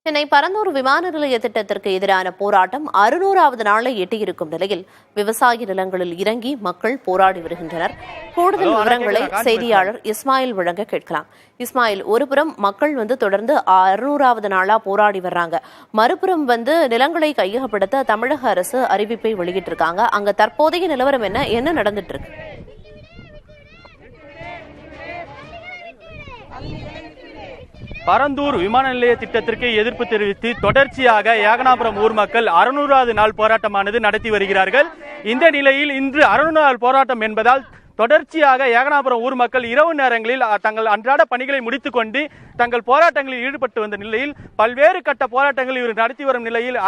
சென்னை பரந்தூர் விமான நிலைய திட்டத்திற்கு எதிரான போராட்டம் 600வது நாளை எட்டியிருக்கும் நிலையில் விவசாய நிலங்களில் இறங்கி மக்கள் போராடி வருகின்றனர். கூடுதல் விவரங்களை செய்தியாளர் இஸ்மாயில் வழங்க கேட்கலாம். இஸ்மாயில், ஒருபுறம் மக்கள் தொடர்ந்து 600வது நாளா போராடி வர்றாங்க, மறுபுறம் நிலங்களை கையகப்படுத்த தமிழக அரசு அறிவிப்பை வெளியிட்டிருக்காங்க. அங்க தற்போதைய நிலவரம் என்ன நடந்துட்டு இருக்கு? பரந்தூர் விமான நிலைய திட்டத்திற்கு எதிர்ப்பு தெரிவித்து தொடர்ச்சியாக ஏகனாபுரம் ஊர் மக்கள் 600வது நாள் போராட்டமானது நடத்தி வருகிறார்கள். இந்த நிலையில் இன்று 600 நாள் போராட்டம் என்பதால் தொடர்ச்சியாக ஏகனாபுரம் ஊர் மக்கள் இரவு நேரங்களில் தங்கள் அன்றாட பணிகளை முடித்துக் கொண்டு தங்கள் போராட்டங்களில் ஈடுபட்டு வந்த நிலையில் பல்வேறு கட்ட போராட்டங்கள் இவர் நடத்தி வரும் நிலையில்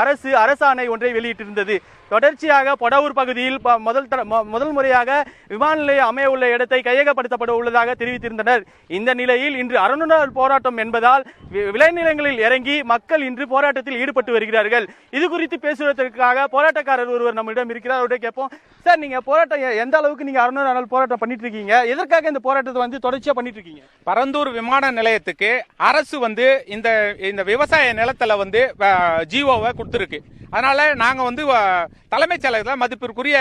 அரசாணை ஒன்றை வெளியிட்டிருந்தது. தொடர்ச்சியாக பொடவூர் பகுதியில் முதல் முறையாக விமான நிலையம் அமைய உள்ள இடத்தை கையகப்படுத்தப்பட உள்ளதாக தெரிவித்திருந்தனர். இந்த நிலையில் இன்று 600 நாள் போராட்டம் என்பதால் விளைநிலங்களில் இறங்கி மக்கள் இன்று போராட்டத்தில் ஈடுபட்டு வருகிறார்கள். இது குறித்து பேசுவதற்காக போராட்டக்காரர் ஒருவர் நம்மிடம் இருக்கிறார். அவருடைய கேட்போம். சார், நீங்க போராட்டம் எந்த அளவுக்கு நீங்க 600 நாள் போராட்டம் பண்ணிட்டு இருக்கீங்க? எதற்காக இந்த போராட்டத்தை தொடர்ச்சியா பண்ணிட்டு இருக்கீங்க? பரந்தூர் விமான நிலையத்துக்கு அரசு இந்த விவசாய நிலத்துல ஜிஓவை கொடுத்துருக்கு. அதனால நாங்க தலைமைச் செயலகத்தில் மதிப்பிற்குரிய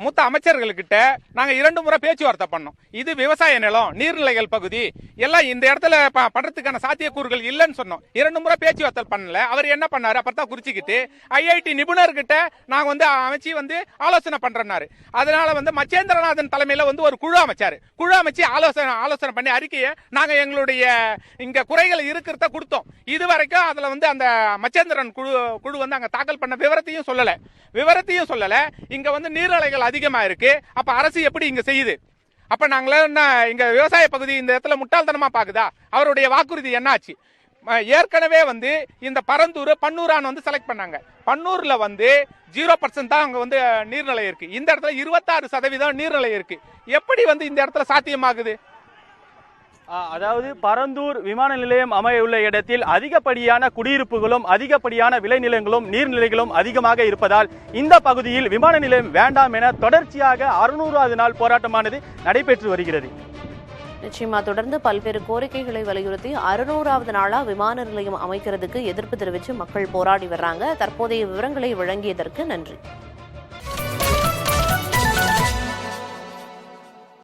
மூத்த அமைச்சர்கள்கிட்ட நாங்க 2 முறை பேச்சுவார்த்தை பண்ணோம். இது விவசாய நிலம், நீர்நிலைகள் பகுதி எல்லாம் இந்த இடத்துல பண்றதுக்கான சாத்தியக்கூறுகள் இல்லைன்னு சொன்னோம். 2 முறை பேச்சுவார்த்தை பண்ணல. அவர் என்ன பண்ணாரு, அப்புறம் குறிச்சிக்கிட்டு ஐஐடி நிபுணர்கிட்ட நாங்க அமைச்சு ஆலோசனை பண்றேன்னாரு. அதனால மச்சேந்திரநாதன் தலைமையில ஒரு குழு அமைச்சாரு. குழு அமைச்சு ஆலோசனை பண்ணி அறிக்கையை நாங்க எங்களுடைய இங்க குறைகள் இருக்கிறத கொடுத்தோம். இது வரைக்கும் அதுல அந்த மச்சேந்திரன் குழு அங்க தாக்கல் பண்ண விவரத்தையும் சொல்லல. இங்க நீர்நிலைகள் அதிகமா இருக்கு. அப்ப அரசு எப்படி இங்க செய்யுது? அப்ப நாங்கள இங்க விவசாய பகுதி இந்த இடத்துல முட்டாள்தனமா பாக்குதா? அவருடைய வாக்குறுதி என்னாச்சு? ஏற்கனவே இந்த பரந்தூர் பன்னூரான் செலக்ட் பண்ணாங்க. பன்னூர்ல 0% தான் அங்க நீர்நிலை இருக்கு. இந்த இடத்துல 26% நீர்நிலை இருக்கு. எப்படி இந்த இடத்துல சாத்தியமாகுது? அதாவது பரந்தூர் விமான நிலையம் அமையுள்ள இடத்தில் அதிகப்படியான குடியிருப்புகளும் அதிகப்படியான விளைநிலங்களும் நீர்நிலைகளும் அதிகமாக இருப்பதால் இந்த பகுதியில் விமான நிலையம் வேண்டாம் என தொடர்ச்சியாக 600வது நாள் போராட்டமானது நடைபெற்று வருகிறது. நிச்சயமா தொடர்ந்து பல்வேறு கோரிக்கைகளை வலியுறுத்தி 600வது நாளா விமான நிலையம் அமைக்கிறதுக்கு எதிர்ப்பு தெரிவித்து மக்கள் போராடி வர்றாங்க. தற்போதைய விவரங்களை வழங்கியதற்கு நன்றி.